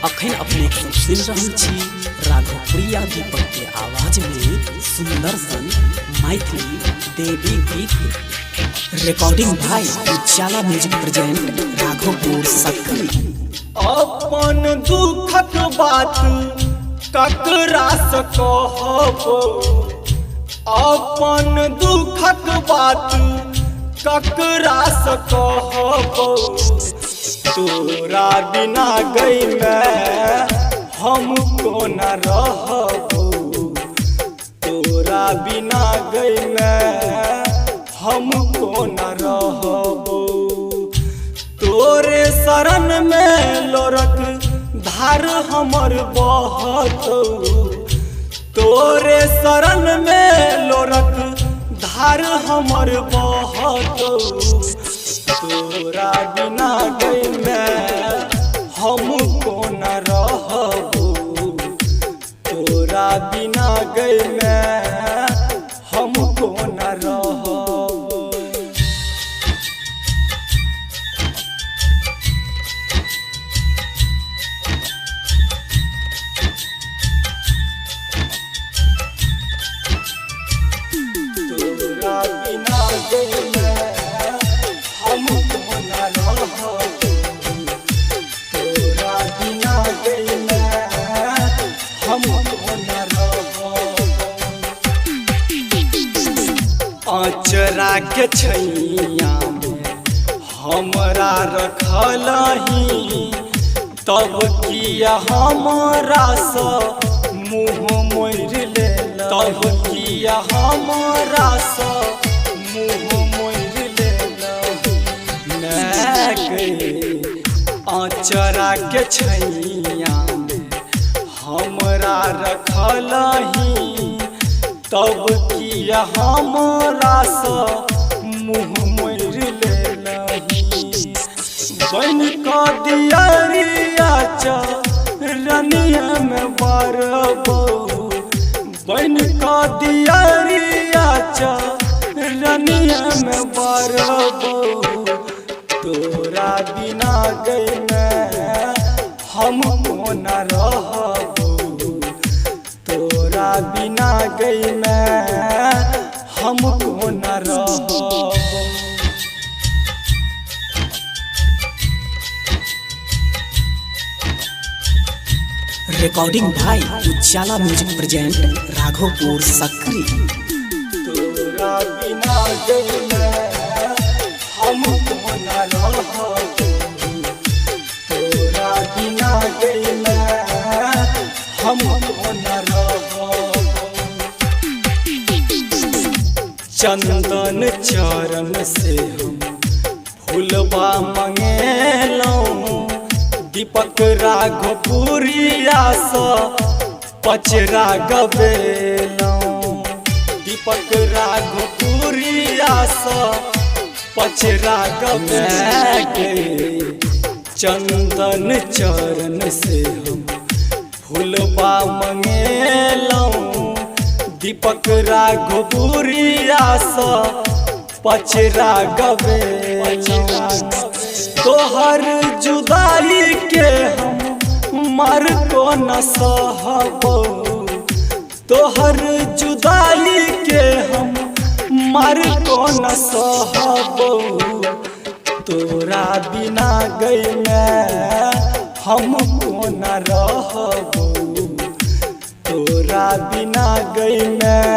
अखन अपने सुन रहल छी राघवप्रिया दीपक के आवाज में सुंदर सन मैथिली देवी गीत रिकॉर्डिंग भाई उजाला म्यूजिक प्रेजेंट राघवपुर सकरी। अपन दुखक बात ककरा से कहबो, अपन दुखक बात ककरा से कहबो, तोरा बिना गई मैं हमको न रहबो, तोरा बिना गई मैं हमको न रहबो। तोरे शरण में लोरक धार हमर बहत, तोरे शरण में लोरक धार हमर बहत, तोरा बिना गई मैं हमको न रहबो, तोरा बिना गई मैं हमको न रहबो। तोरा बिना गई मैं हमको न रहबो, तोरा बिना गई मैं हमको न रहबो। आँचरा के छैया में हमरा रखलही, तब किया हमरा सँ मुँह मोड़ लेला, तब किया हमरा सँ मुँह मोड़ लेला। मैं गई आँचरा के छैया में हमरा रखलही, तब किया हमरा सँ मुँह मोड़ लेलही। बन का दियरिया चरनिया में बरबो, बन का दियरिया चरनिया में बरबो, तोरा बिना गई मैं हमको न रहबो, तोरा बिना गई मैं हमको न रहबो। रिकॉर्डिंग भाई उजाला म्यूजिक प्रेजेंट राघवपुर सकरी। तोरा बिना गई मैं हमको न रहबो, तोरा बिना गई मैं हमको न रहबो। चंदन चरण से हम फूलबा मंगेलौं, दीपक राघवपुरिया सँ पचरा गबेलौं, दीपक राघवपुरिया सँ पचरा गबेलौं। चंदन चरण से हम फूलबा मंगेलौं, दीपक राघवपुरिया सँ पचरा गबेलौं। तोहर जुदाई के हम मर को न सहबो, तोहर जुदाई के हम मर को न सहबो, तोरा बिना गई मैं हमको न रहबो, तोरा बिना गई मैं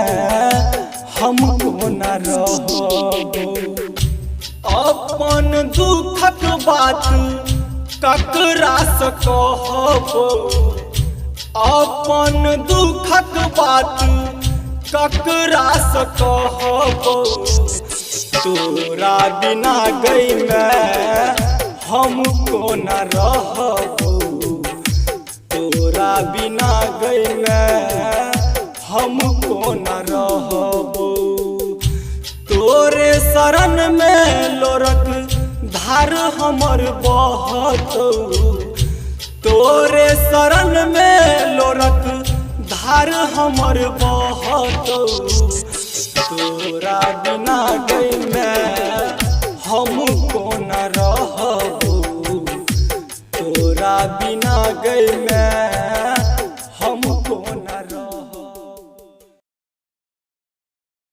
हमको न रहबो। अपन दुखक बात ककरा से कहबो, अपन दुखक बात ककरा से कहबो, तोरा बिना गई मैं हमको न रहबो, तोरा बिना गई मैं हमको न रहबो। तोरे शरण में लोरक धार हमर बहत, तोरे शरण में लोरक धार हमर बहत, तोरा बिना गई मैं हमको न रहबो, तोरा तोहरा बिना गई मैं